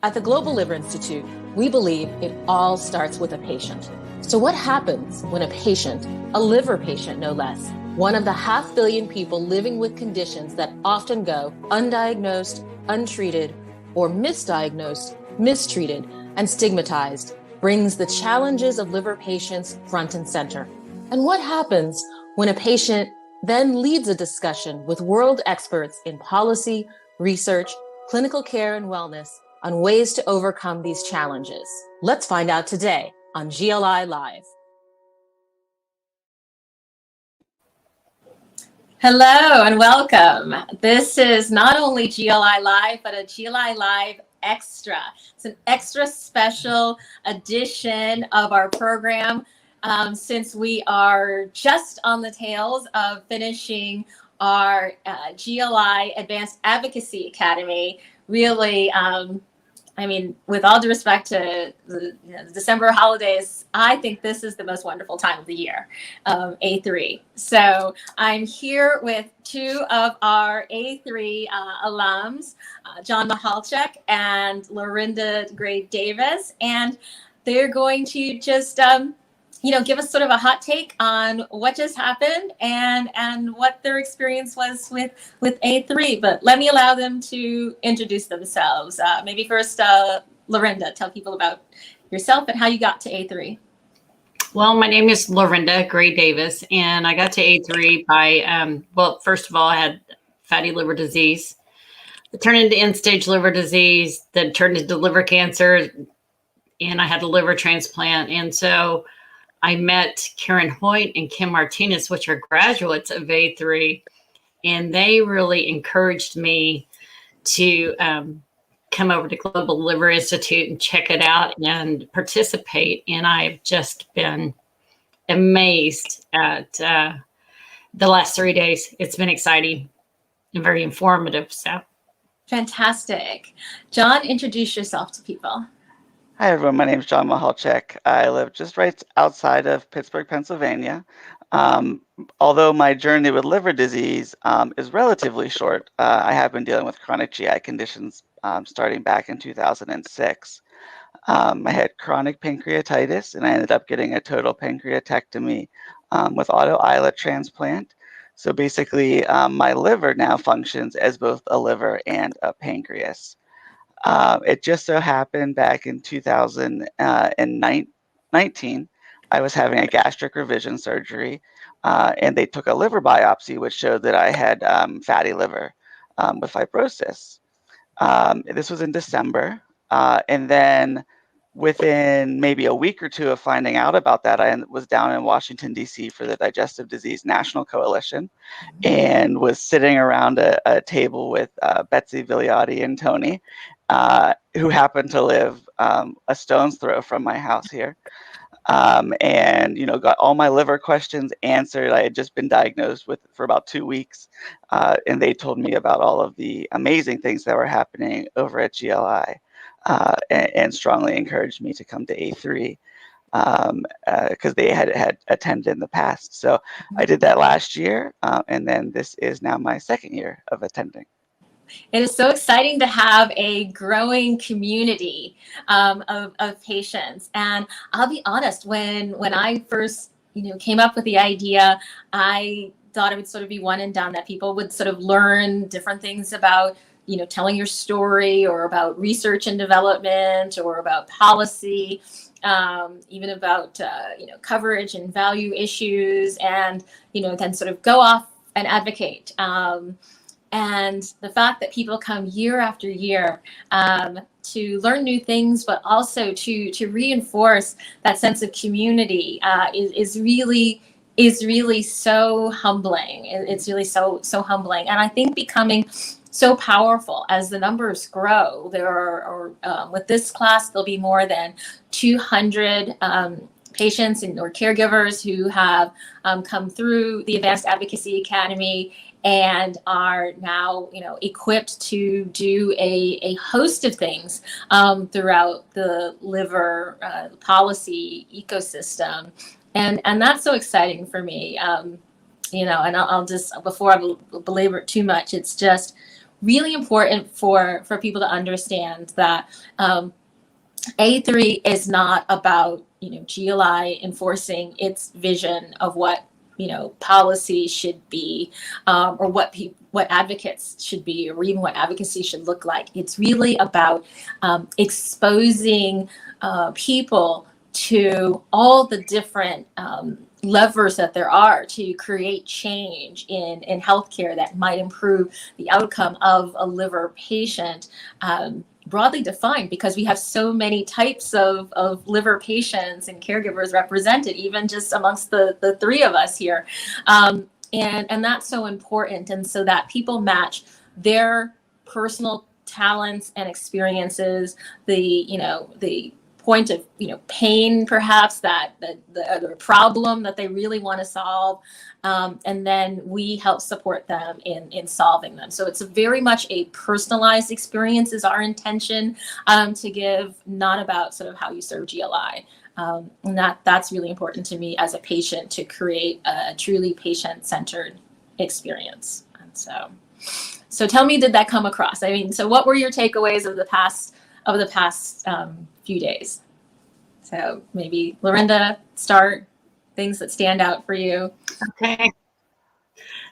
At the Global Liver Institute, we believe it all starts with a patient. So what happens when a patient, a liver patient no less, one of the 500 million people living with conditions that often go undiagnosed, untreated, or misdiagnosed, mistreated, and stigmatized, brings the challenges of liver patients front and center? And what happens when a patient then leads a discussion with world experts in policy, research, clinical care, and wellness on ways to overcome these challenges? Let's find out today on GLI Live. Hello and welcome. This is not only GLI Live, but a GLI Live Extra. It's an extra special edition of our program since we are just on the tails of finishing our GLI Advanced Advocacy Academy. Really, with all due respect to the December holidays, I think this is the most wonderful time of the year, A3. So I'm here with two of our A3 alums, John Mahalchek and Lorrinda Davis, and they're going to just give us sort of a hot take on what just happened and what their experience was with A3. But let me allow them to introduce themselves. Maybe first, Lorrinda, tell people about yourself and how you got to A3. Well, my name is Lorrinda Davis, and I got to A3 by, first of all, I had fatty liver disease. It turned into end-stage liver disease, then turned into liver cancer, and I had a liver transplant. And so I met Karen Hoyt and Kim Martinez, which are graduates of A3, and they really encouraged me to come over to Global Liver Institute and check it out and participate. And I've just been amazed at the last 3 days. It's been exciting and very informative. So fantastic. John, introduce yourself to people. Hi, everyone. My name is John Mahalchek. I live just right outside of Pittsburgh, Pennsylvania. Although my journey with liver disease is relatively short, I have been dealing with chronic GI conditions starting back in 2006. I had chronic pancreatitis, and I ended up getting a total pancreatectomy with auto islet transplant. So basically, my liver now functions as both a liver and a pancreas. It just so happened back in 2019, I was having a gastric revision surgery, and they took a liver biopsy, which showed that I had fatty liver with fibrosis. This was in December, and then within maybe a week or two of finding out about that, I was down in Washington, D.C. for the Digestive Disease National Coalition, and was sitting around a table with Betsy Viliotti and Tony, who happened to live a stone's throw from my house here, and got all my liver questions answered. I had just been diagnosed with for about 2 weeks, and they told me about all of the amazing things that were happening over at GLI, and strongly encouraged me to come to A3 because they had attended in the past. So I did that last year, and then this is now my second year of attending. It is so exciting to have a growing community of patients. And I'll be honest, when I first came up with the idea, I thought it would sort of be one and done, that people would sort of learn different things about telling your story, or about research and development, or about policy, even about coverage and value issues, and then sort of go off and advocate. And the fact that people come year after year to learn new things, but also to reinforce that sense of community is really so humbling. It's really so humbling, and I think becoming so powerful as the numbers grow. There are with this class, there'll be more than 200 patients or caregivers who have come through the Advanced Advocacy Academy and are now, equipped to do a host of things throughout the liver policy ecosystem, and that's so exciting for me. And I'll just, before I belabor it too much, it's just really important for people to understand that A3 is not about, GLI enforcing its vision of what, policy should be, or what advocates should be, or even what advocacy should look like. It's really about exposing people to all the different levers that there are to create change in healthcare that might improve the outcome of a liver patient, broadly defined, because we have so many types of liver patients and caregivers represented, even just amongst the three of us here. And that's so important. And so that people match their personal talents and experiences, the point of pain, perhaps, that the problem that they really want to solve, and then we help support them in solving them. So it's very much a personalized experience is our intention to give, not about sort of how you serve GLI. And that's really important to me as a patient, to create a truly patient-centered experience. And so tell me, did that come across? I mean, so what were your takeaways of the past few days? So maybe Lorrinda, start things that stand out for you. Okay.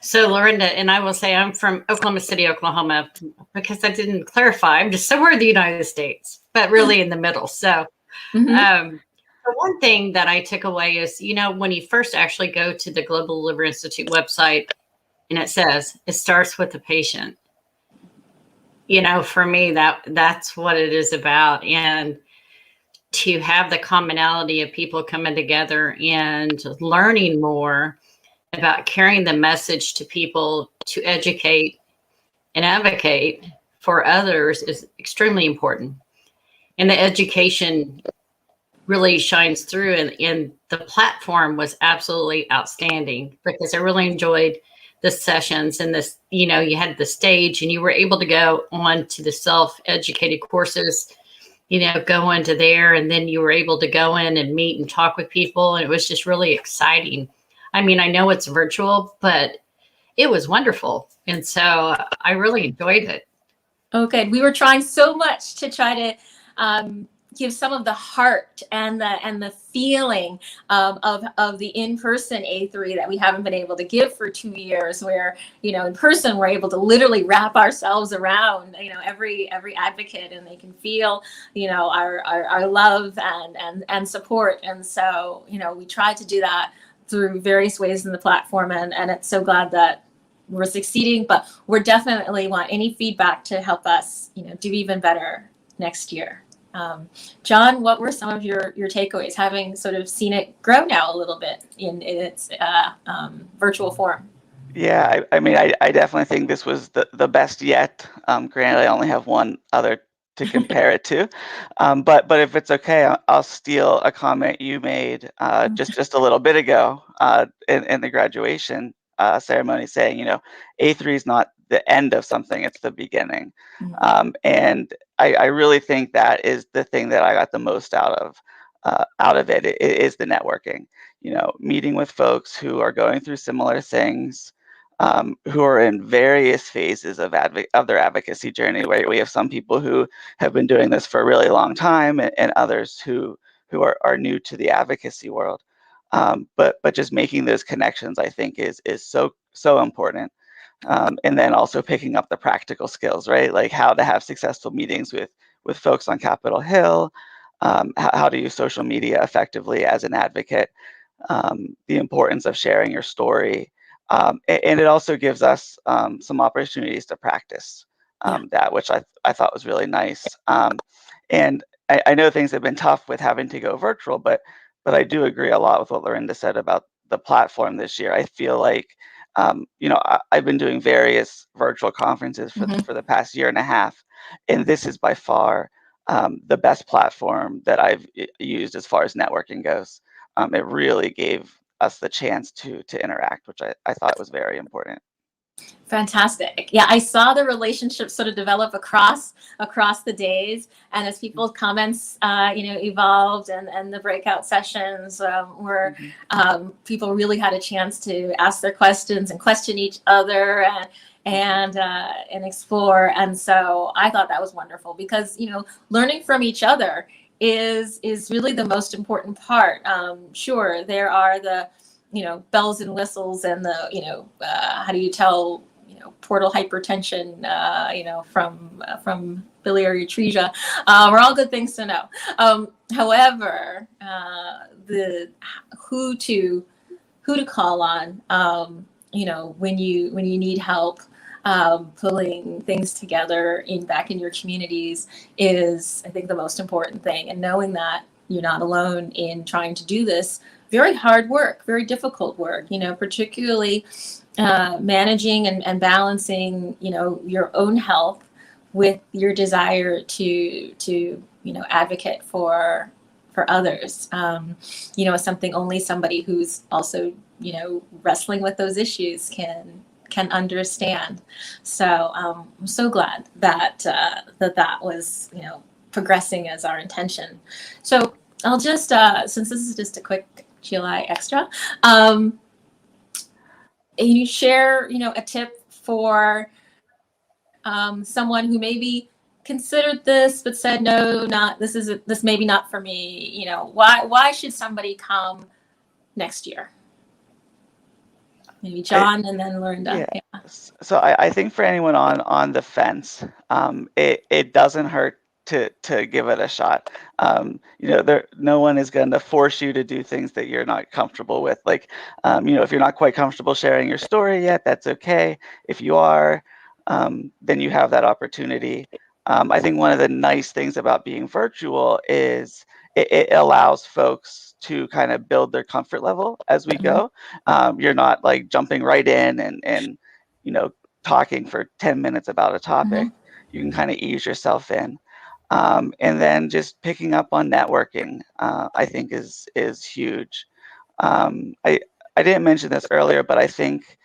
So Lorrinda, and I will say I'm from Oklahoma City, Oklahoma, because I didn't clarify. I'm just somewhere in the United States, but really in the middle. So the one thing that I took away is, when you first actually go to the Global Liver Institute website, and it says it starts with the patient. For me, that's what it is about. And to have the commonality of people coming together and learning more about carrying the message to people to educate and advocate for others is extremely important. And the education really shines through, and the platform was absolutely outstanding, because I really enjoyed the sessions and this, you had the stage and you were able to go on to the self-educated courses, go into there, and then you were able to go in and meet and talk with people. And it was just really exciting. I mean, I know it's virtual, but it was wonderful. And so I really enjoyed it. Okay. We were trying so much to try to give some of the heart and the feeling of the in-person A3 that we haven't been able to give for 2 years, where, in person, we're able to literally wrap ourselves around, every advocate, and they can feel, our love and support. And so, we try to do that through various ways in the platform, and it's so glad that we're succeeding, but we're definitely want any feedback to help us, do even better next year. John, what were some of your takeaways, having sort of seen it grow now a little bit in its virtual form? Yeah, I mean, I definitely think this was the best yet. Granted, I only have one other to compare it to, but if it's okay, I'll steal a comment you made just a little bit ago in the graduation ceremony, saying, A3 is not the end of something, it's the beginning. And I really think that is the thing that I got the most out of it. It is the networking, meeting with folks who are going through similar things, who are in various phases of their advocacy journey, where we have some people who have been doing this for a really long time, and others who are new to the advocacy world. But just making those connections, I think, is so important. And then also picking up the practical skills, right? Like how to have successful meetings with folks on Capitol Hill, how to use social media effectively as an advocate, the importance of sharing your story. And it also gives us some opportunities to practice that, which I thought was really nice. And I know things have been tough with having to go virtual, but I do agree a lot with what Lorrinda said about the platform this year. I feel like, I've been doing various virtual conferences for the past year and a half, and this is by far the best platform that I've used as far as networking goes. It really gave us the chance to interact, which I thought was very important. Fantastic. Yeah, I saw the relationship sort of develop across the days, and as people's comments, evolved, and the breakout sessions were people really had a chance to ask their questions and question each other, and explore. And so I thought that was wonderful because, learning from each other is really the most important part. Sure, there are the, bells and whistles and the, how do you tell, portal hypertension, from biliary atresia, are all good things to know. However, the who to call on, when you need help, pulling things together back in your communities is, I think, the most important thing. And knowing that you're not alone in trying to do this very hard work, very difficult work, particularly managing and balancing, your own health with your desire to advocate for others, something only somebody who's also, wrestling with those issues can understand. So I'm so glad that that was, progressing as our intention. So I'll just, since this is just a quick GLI extra, you share, a tip for someone who maybe considered this but said, no, this maybe not for me. Why should somebody come next year? Maybe John and then Lorrinda. Yeah. So I think for anyone on the fence, it doesn't hurt to give it a shot. No one is going to force you to do things that you're not comfortable with. Like, if you're not quite comfortable sharing your story yet, that's okay. If you are, then you have that opportunity. I think one of the nice things about being virtual is it allows folks to kind of build their comfort level as we go. You're not like jumping right in and talking for 10 minutes about a topic. You can kind of ease yourself in. And then just picking up on networking, I think is huge. I didn't mention this earlier, but I think,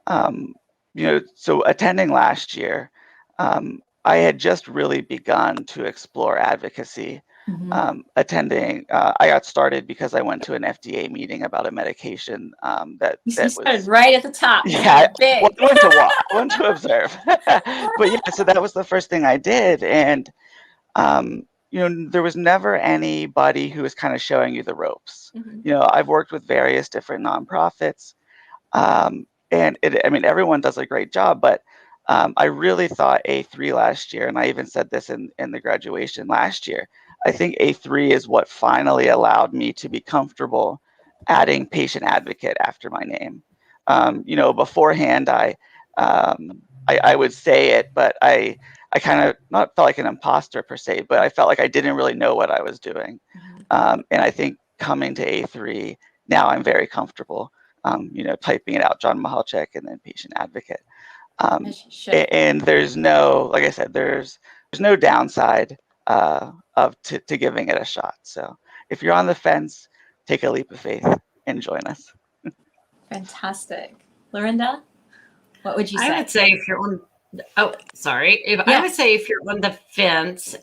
so attending last year, I had just really begun to explore advocacy. Attending, I got started because I went to an FDA meeting about a medication that started was right at the top. Yeah, big. I went to watch, I went to observe. But yeah, so that was the first thing I did, and there was never anybody who was kind of showing you the ropes. I've worked with various different nonprofits, and everyone does a great job, but I really thought A3 last year, and I even said this in the graduation last year, I think A3 is what finally allowed me to be comfortable adding patient advocate after my name. Beforehand, I would say it, but I kind of not felt like an imposter per se, but I felt like I didn't really know what I was doing. And I think coming to A3, now I'm very comfortable, typing it out, John Mahalchek, and then patient advocate. And there's no, like I said, there's no downside to giving it a shot. So if you're on the fence, take a leap of faith and join us. Fantastic. Lorrinda, what would you say? I would say if you're on, I would say if you're on the fence,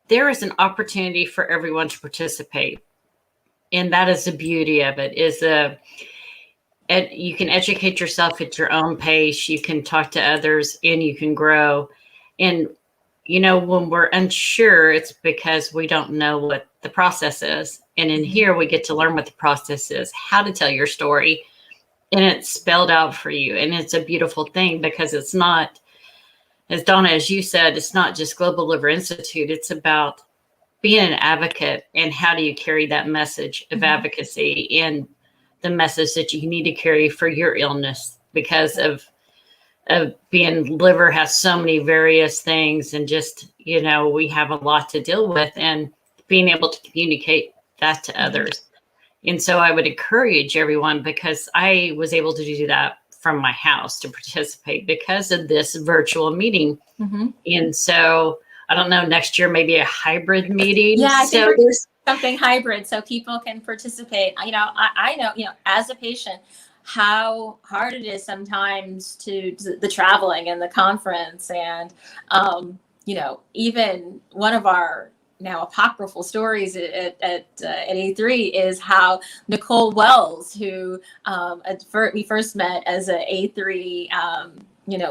there is an opportunity for everyone to participate. And that is the beauty of it, you can educate yourself at your own pace. You can talk to others and you can grow. And, when we're unsure, it's because we don't know what the process is. And in here, we get to learn what the process is, how to tell your story. And it's spelled out for you. And it's a beautiful thing because it's not, as Donna, as you said, it's not just Global Liver Institute. It's about being an advocate and how do you carry that message of advocacy and the message that you need to carry for your illness because of being liver has so many various things and just, we have a lot to deal with and being able to communicate that to others. And so I would encourage everyone because I was able to do that from my house to participate because of this virtual meeting. And so I don't know, next year, maybe a hybrid meeting. Yeah, I think there's something hybrid so people can participate. I know, as a patient, how hard it is sometimes to the traveling and the conference. And, even one of our now apocryphal stories at A3 is how Nicole Wells, who we first met as a A3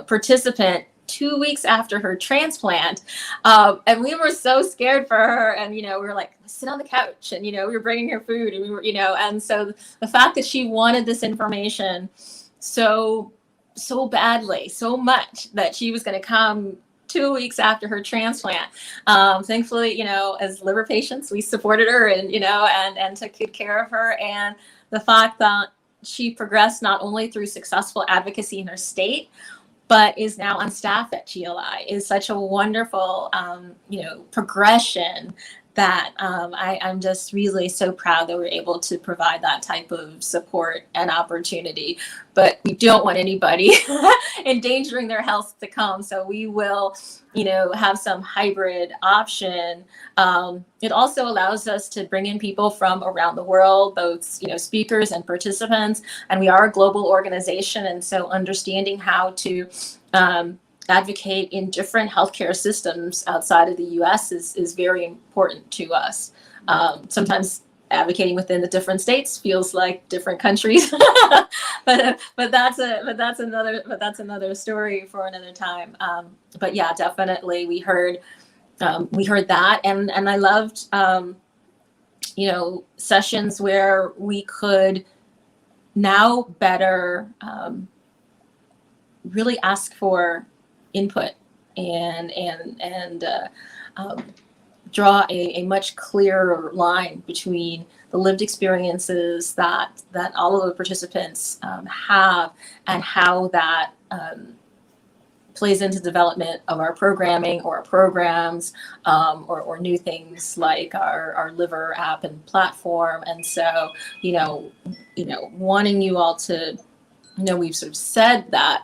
participant 2 weeks after her transplant. And we were so scared for her. And, we were like, sit on the couch, and, we were bringing her food, and we were, and so the fact that she wanted this information so badly, so much, that she was going to come 2 weeks after her transplant. Thankfully, as liver patients, we supported her and, and took good care of her. And the fact that she progressed not only through successful advocacy in her state, but is now on staff at GLI is such a wonderful, progression that I'm just really so proud that we're able to provide that type of support and opportunity. But we don't want anybody endangering their health to come. So we will, have some hybrid option. It also allows us to bring in people from around the world, both, speakers and participants. And we are a global organization. And so understanding how to advocate in different healthcare systems outside of the U.S. is very important to us. Sometimes advocating within the different states feels like different countries, but that's another story for another time. But yeah, definitely we heard that, and I loved sessions where we could now better really ask for input and draw a much clearer line between the lived experiences that all of the participants have, and how that plays into development of our programming or our programs, or new things like our liver app and platform. And so, wanting you all to, we've sort of said that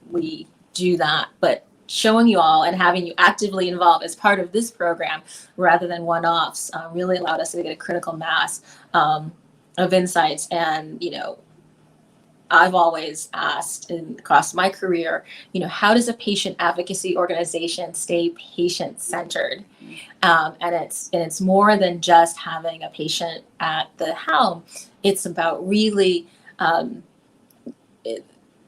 we do that, but showing you all and having you actively involved as part of this program rather than one-offs really allowed us to get a critical mass of insights. And, I've always asked across my career, how does a patient advocacy organization stay patient-centered? And it's more than just having a patient at the helm. It's about really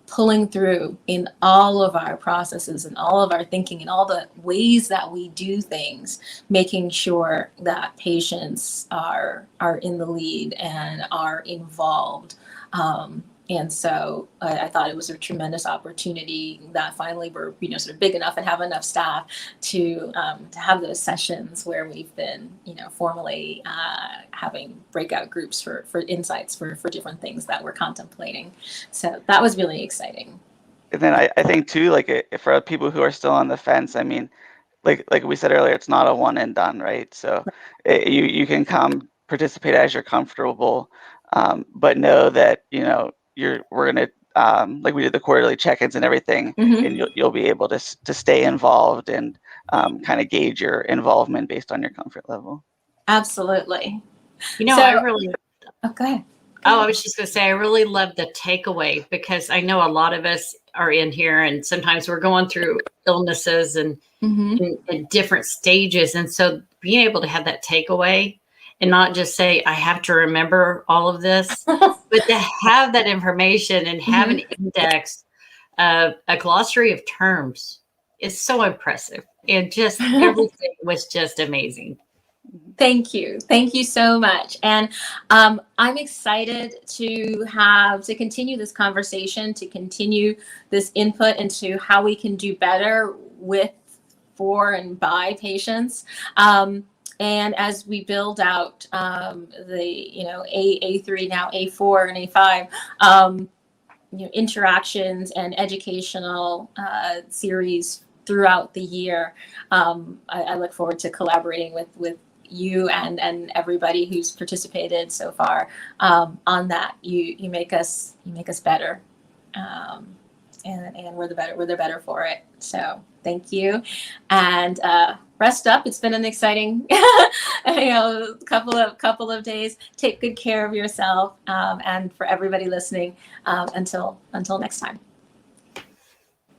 pulling through in all of our processes and all of our thinking and all the ways that we do things, making sure that patients are in the lead and are involved. And so I thought it was a tremendous opportunity that finally we're, sort of big enough and have enough staff to have those sessions where we've been, formally having breakout groups for insights for different things that we're contemplating. So that was really exciting. And then I think too, like for people who are still on the fence, I mean, like we said earlier, it's not a one and done, right? So you can come participate as you're comfortable, but know that, we're going to, like we did the quarterly check-ins and everything, Mm-hmm. and you'll be able to stay involved and kind of gauge your involvement based on your comfort level. Absolutely. I really, oh, go ahead. I was just going to say, I really love the takeaway, because I know a lot of us are in here and sometimes we're going through illnesses and in different stages. And so being able to have that takeaway and not just say, I have to remember all of this, but to have that information and have an index of a glossary of terms is so impressive. And just everything was just amazing. Thank you. Thank you so much. And I'm excited to continue this conversation, to continue this input into how we can do better with, for, and by patients. And as we build out the, A3, now A4 and A5, interactions and educational series throughout the year, I look forward to collaborating with you and everybody who's participated so far on that. You make us better, and we're the better for it. So thank you, and rest up. It's been an exciting couple of days. Take good care of yourself, and for everybody listening, until next time.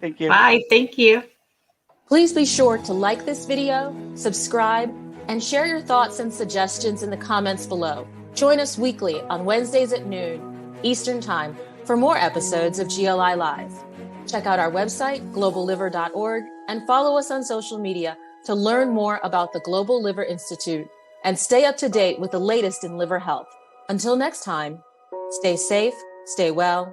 Thank you. Bye. Thank you. Please be sure to like this video, subscribe, and share your thoughts and suggestions in the comments below. Join us weekly on Wednesdays at noon Eastern Time for more episodes of GLI Live. Check out our website, globalliver.org, and follow us on social media to learn more about the Global Liver Institute and stay up to date with the latest in liver health. Until next time, stay safe, stay well,